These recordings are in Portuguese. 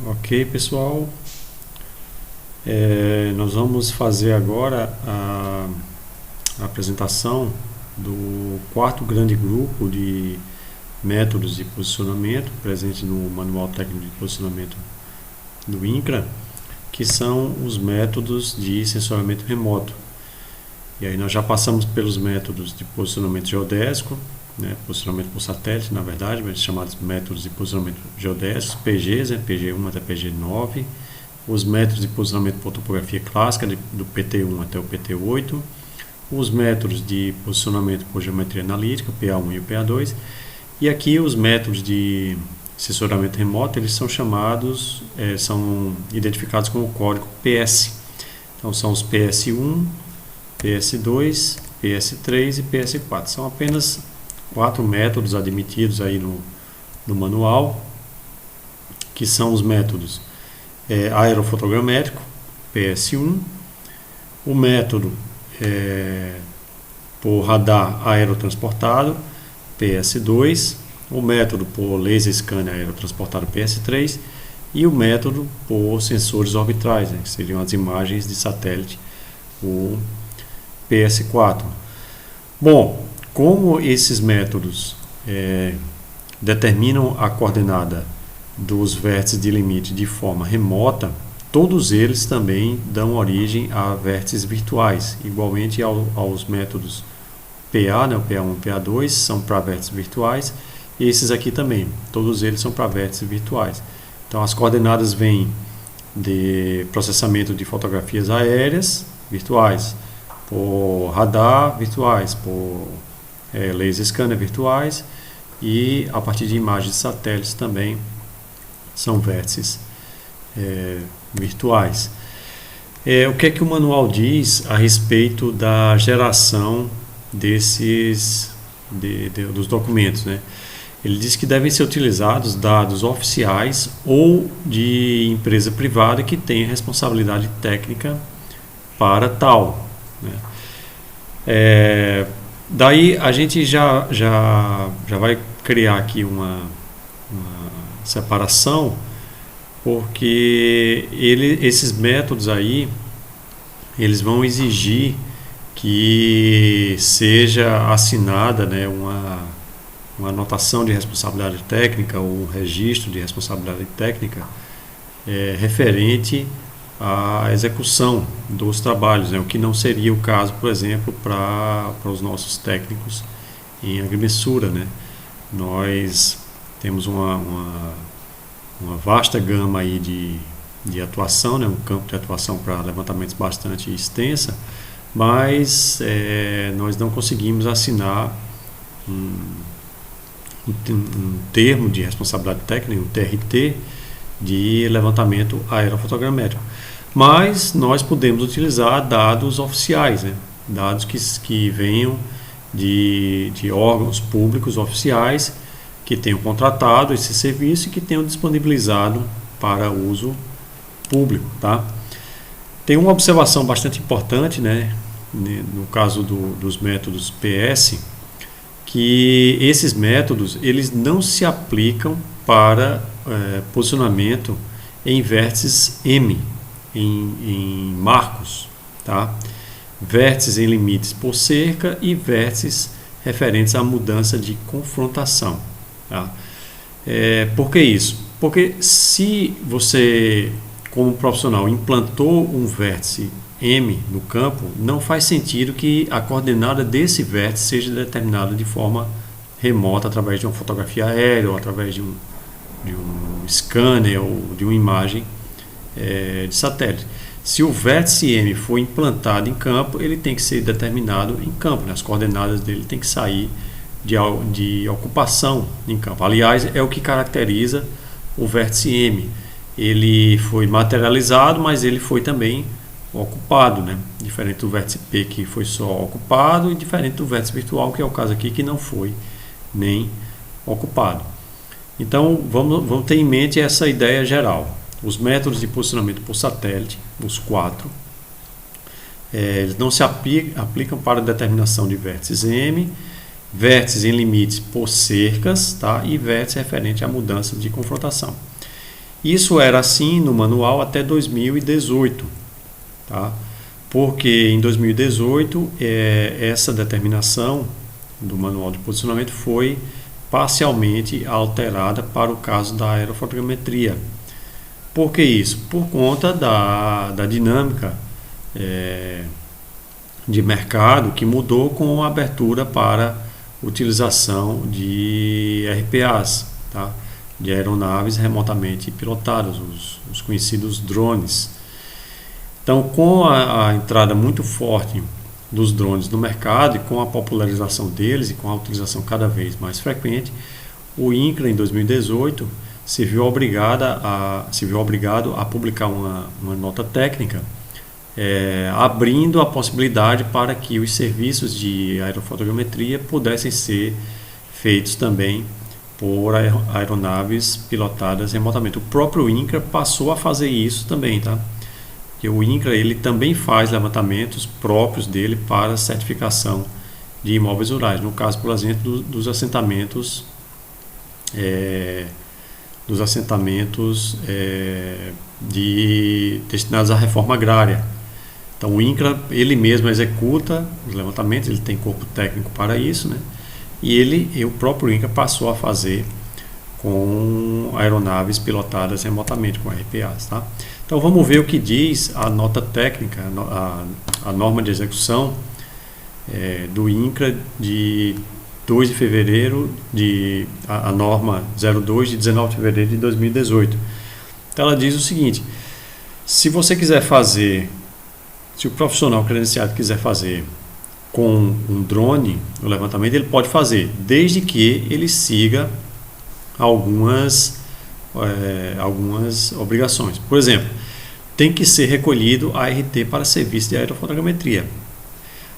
Ok, pessoal, nós vamos fazer agora a apresentação do quarto grande grupo de métodos de posicionamento presente no Manual Técnico de Posicionamento do INCRA, que são os métodos de sensoriamento remoto. E aí nós já passamos pelos métodos de posicionamento geodésico, posicionamento por satélite, na verdade, mas chamados métodos de posicionamento geodésicos, PGs, PG1 até PG9, os métodos de posicionamento por topografia clássica, do PT1 até o PT8, os métodos de posicionamento por geometria analítica, o PA1 e o PA2, e aqui os métodos de sensoriamento remoto, eles são chamados, são identificados com o código PS. Então são os PS1, PS2, PS3 e PS4. São apenas 4 métodos admitidos aí no manual, que são os métodos aerofotogramétrico, PS1, o método por radar aerotransportado, PS2, o método por laser scanner aerotransportado, PS3, e o método por sensores orbitais, que seriam as imagens de satélite, o PS4. Bom, como esses métodos determinam a coordenada dos vértices de limite de forma remota, todos eles também dão origem a vértices virtuais, igualmente aos métodos PA, o PA1 e PA2 são para vértices virtuais, e esses aqui também, todos eles são para vértices virtuais. Então as coordenadas vêm de processamento de fotografias aéreas virtuais, por radar virtuais, por laser scanner virtuais, e a partir de imagens de satélites também são vértices virtuais. O que é que o manual diz a respeito da geração dos documentos, Ele diz que devem ser utilizados dados oficiais ou de empresa privada que tenha responsabilidade técnica para tal. Daí a gente já vai criar aqui uma separação, porque esses métodos aí, eles vão exigir que seja assinada uma anotação de responsabilidade técnica ou um registro de responsabilidade técnica referente à execução dos trabalhos, o que não seria o caso, por exemplo, para os nossos técnicos em agrimensura. Nós temos uma vasta gama aí de atuação, um campo de atuação para levantamentos bastante extensa, mas nós não conseguimos assinar um termo de responsabilidade técnica, um TRT, de levantamento aerofotogramétrico. Mas nós podemos utilizar dados oficiais, dados que venham de órgãos públicos oficiais que tenham contratado esse serviço e que tenham disponibilizado para uso público. Tem uma observação bastante importante, no caso dos métodos PS, que esses métodos eles não se aplicam para posicionamento em vértices M, em marcos, vértices em limites por cerca e vértices referentes à mudança de confrontação. Por que isso? Porque se você, como profissional, implantou um vértice M no campo, não faz sentido que a coordenada desse vértice seja determinada de forma remota através de uma fotografia aérea ou através de um scanner ou de uma imagem de satélite. Se o vértice M for implantado em campo, ele tem que ser determinado em campo, as coordenadas dele têm que sair de ocupação em campo. Aliás, é o que caracteriza o vértice M. Ele foi materializado, mas ele foi também ocupado, diferente do vértice P, que foi só ocupado, e diferente do vértice virtual, que é o caso aqui, que não foi nem ocupado. Então vamos ter em mente essa ideia geral. Os métodos de posicionamento por satélite, os 4, eles não se aplicam para a determinação de vértices M, vértices em limites por cercas, e vértices referente à mudança de confrontação. Isso era assim no manual até 2018, tá? Porque em 2018 essa determinação do manual de posicionamento foi parcialmente alterada para o caso da aerofotogrametria. Por que isso? Por conta da dinâmica de mercado que mudou com a abertura para utilização de RPAs, tá? De aeronaves remotamente pilotadas, os conhecidos drones. Então, com a entrada muito forte dos drones no mercado e com a popularização deles e com a utilização cada vez mais frequente, o INCRA em 2018 se viu obrigado a publicar uma nota técnica abrindo a possibilidade para que os serviços de aerofotogrametria pudessem ser feitos também por aeronaves pilotadas remotamente. O próprio INCRA passou a fazer isso também, tá? Porque o INCRA ele também faz levantamentos próprios dele para certificação de imóveis rurais. No caso, por exemplo, dos assentamentos destinados à reforma agrária. Então o INCRA ele mesmo executa os levantamentos, ele tem corpo técnico para isso, né? E o próprio INCRA passou a fazer com aeronaves pilotadas remotamente, com RPAs, tá? Então vamos ver o que diz a nota técnica, a norma de execução do INCRA de 2 de fevereiro, a norma 02 de 19 de fevereiro de 2018. Então ela diz o seguinte: se o profissional credenciado quiser fazer com um drone o levantamento, ele pode fazer, desde que ele siga algumas obrigações. Por exemplo, tem que ser recolhido ART para serviço de aerofotogrametria.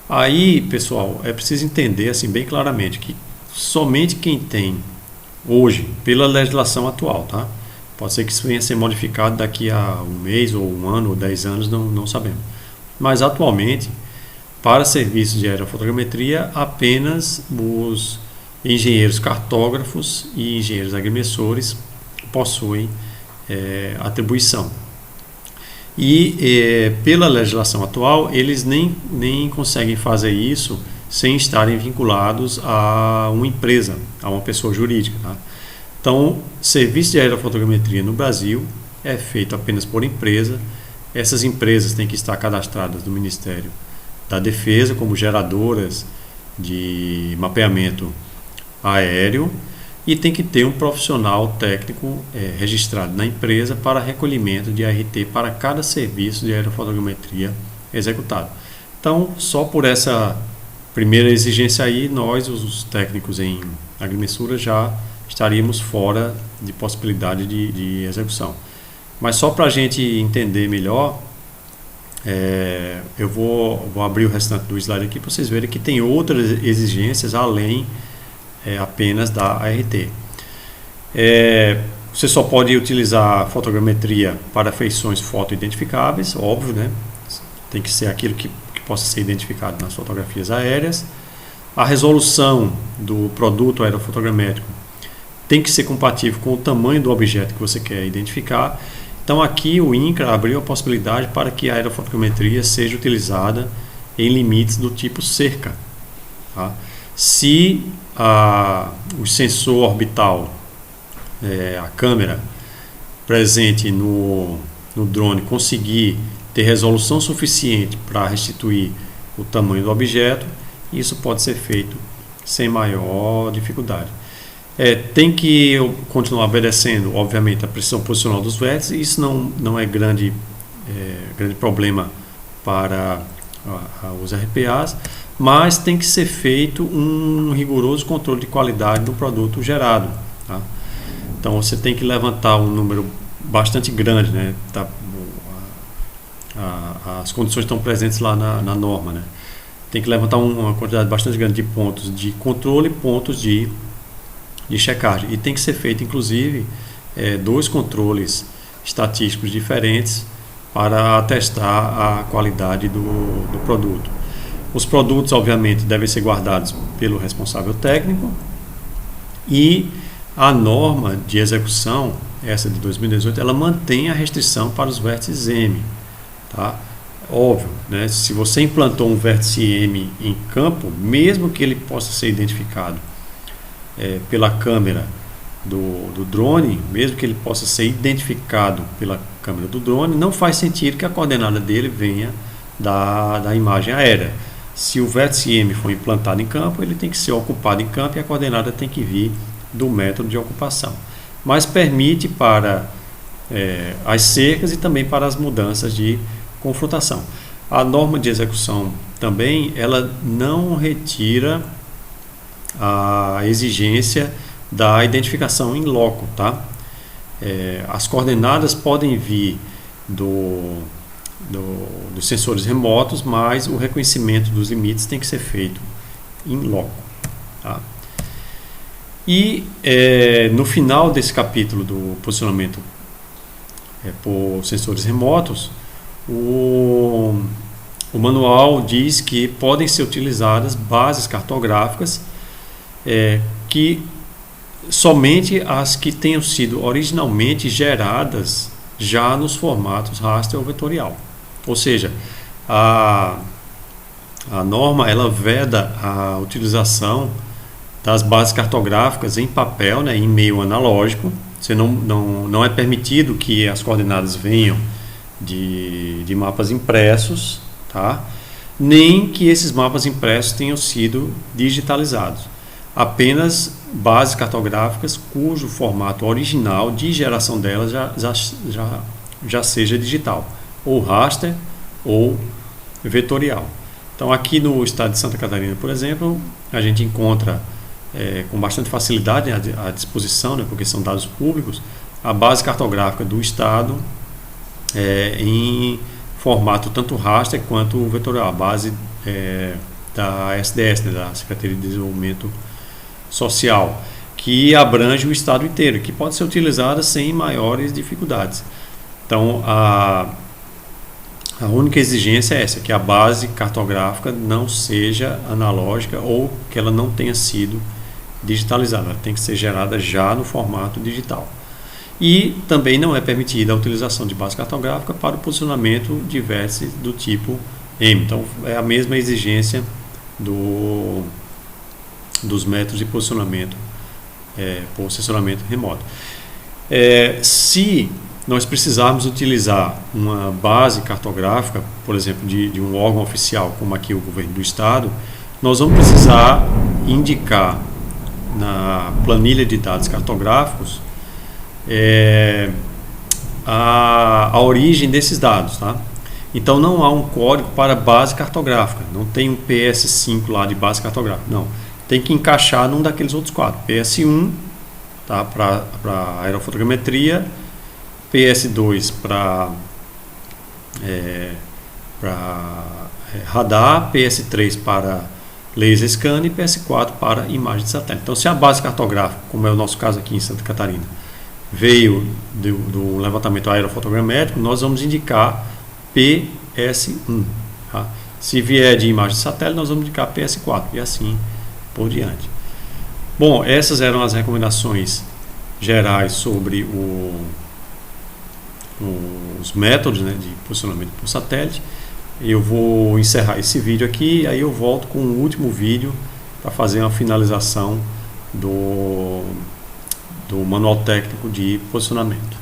Aí, pessoal, é preciso entender assim bem claramente que somente quem tem hoje, pela legislação atual, tá? Pode ser que isso venha a ser modificado daqui a um mês, ou um ano, ou 10 anos, não sabemos. Mas atualmente, para serviços de aerofotogrametria, apenas os engenheiros cartógrafos e engenheiros agrimensores possuem atribuição. E pela legislação atual, eles nem conseguem fazer isso sem estarem vinculados a uma empresa, a uma pessoa jurídica, tá? Então, serviço de aerofotogrametria no Brasil é feito apenas por empresa. Essas empresas têm que estar cadastradas no Ministério da Defesa como geradoras de mapeamento aéreo e tem que ter um profissional técnico registrado na empresa para recolhimento de ART para cada serviço de aerofotogrametria executado. Então, só por essa primeira exigência aí, nós, os técnicos em agrimensura, já estaríamos fora de possibilidade de execução. Mas só para a gente entender melhor, eu vou abrir o restante do slide aqui para vocês verem que tem outras exigências além apenas da ART. Você só pode utilizar fotogrametria para feições fotoidentificáveis, óbvio, né? Tem que ser aquilo que possa ser identificado nas fotografias aéreas. A resolução do produto aerofotogramétrico tem que ser compatível com o tamanho do objeto que você quer identificar. Então aqui o INCRA abriu a possibilidade para que a aerofotogrametria seja utilizada em limites do tipo cerca, tá? Se o sensor orbital, a câmera presente no drone conseguir ter resolução suficiente para restituir o tamanho do objeto, isso pode ser feito sem maior dificuldade. Tem que continuar obedecendo, obviamente, a precisão posicional dos vértices. Isso não é grande problema para os RPAs, mas tem que ser feito um rigoroso controle de qualidade do produto gerado, tá? Então você tem que levantar um número bastante grande, né? As condições estão presentes lá na norma, né? Tem que levantar uma quantidade bastante grande de pontos de controle e pontos de checagem. E tem que ser feito, inclusive, 2 controles estatísticos diferentes para atestar a qualidade do produto. Os produtos, obviamente, devem ser guardados pelo responsável técnico e a norma de execução essa de 2018, ela mantém a restrição para os vértices M, tá? Óbvio, né? Se você implantou um vértice M em campo, mesmo que ele possa ser identificado pela câmera do drone, mesmo que ele possa ser identificado pela câmera do drone, não faz sentido que a coordenada dele venha da imagem aérea. Se o vértice M for implantado em campo, ele tem que ser ocupado em campo e a coordenada tem que vir do método de ocupação. Mas permite para as cercas e também para as mudanças de confrontação. A norma de execução também, ela não retira a exigência da identificação em loco, tá? As coordenadas podem vir dos sensores remotos, mas o reconhecimento dos limites tem que ser feito em loco, tá? E no final desse capítulo do posicionamento por sensores remotos, o manual diz que podem ser utilizadas bases cartográficas que somente as que tenham sido originalmente geradas já nos formatos raster ou vetorial. Ou seja, a norma ela veda a utilização das bases cartográficas em papel, né, em meio analógico. Você não é permitido que as coordenadas venham de mapas impressos, tá? Nem que esses mapas impressos tenham sido digitalizados. Apenas bases cartográficas cujo formato original de geração delas já seja digital, ou raster ou vetorial. Então aqui no estado de Santa Catarina, por exemplo, a gente encontra com bastante facilidade à disposição, né, porque são dados públicos, a base cartográfica do estado em formato tanto raster quanto vetorial, a base da SDS, né, da Secretaria de Desenvolvimento Social, que abrange o estado inteiro, que pode ser utilizada sem maiores dificuldades. Então, a única exigência é essa, que a base cartográfica não seja analógica ou que ela não tenha sido digitalizada, ela tem que ser gerada já no formato digital. E também não é permitida a utilização de base cartográfica para o posicionamento de vértices do tipo M. Então, é a mesma exigência dos métodos de posicionamento por sensoramento remoto. Se nós precisarmos utilizar uma base cartográfica, por exemplo, de um órgão oficial, como aqui o governo do estado, nós vamos precisar indicar na planilha de dados cartográficos a origem desses dados, tá? Então não há um código para base cartográfica, não tem um PS5 lá de base cartográfica, não. Tem que encaixar num daqueles outros quatro. PS1, tá, para aerofotogrametria, PS2 para radar, PS3 para laser scan e PS4 para imagem de satélite. Então, se a base cartográfica, como é o nosso caso aqui em Santa Catarina, veio do levantamento aerofotogramétrico, nós vamos indicar PS1. Tá? Se vier de imagem de satélite, nós vamos indicar PS4 e assim por diante. Bom, essas eram as recomendações gerais sobre os métodos, né, de posicionamento por satélite. Eu vou encerrar esse vídeo aqui e aí eu volto com o último vídeo para fazer uma finalização do manual técnico de posicionamento.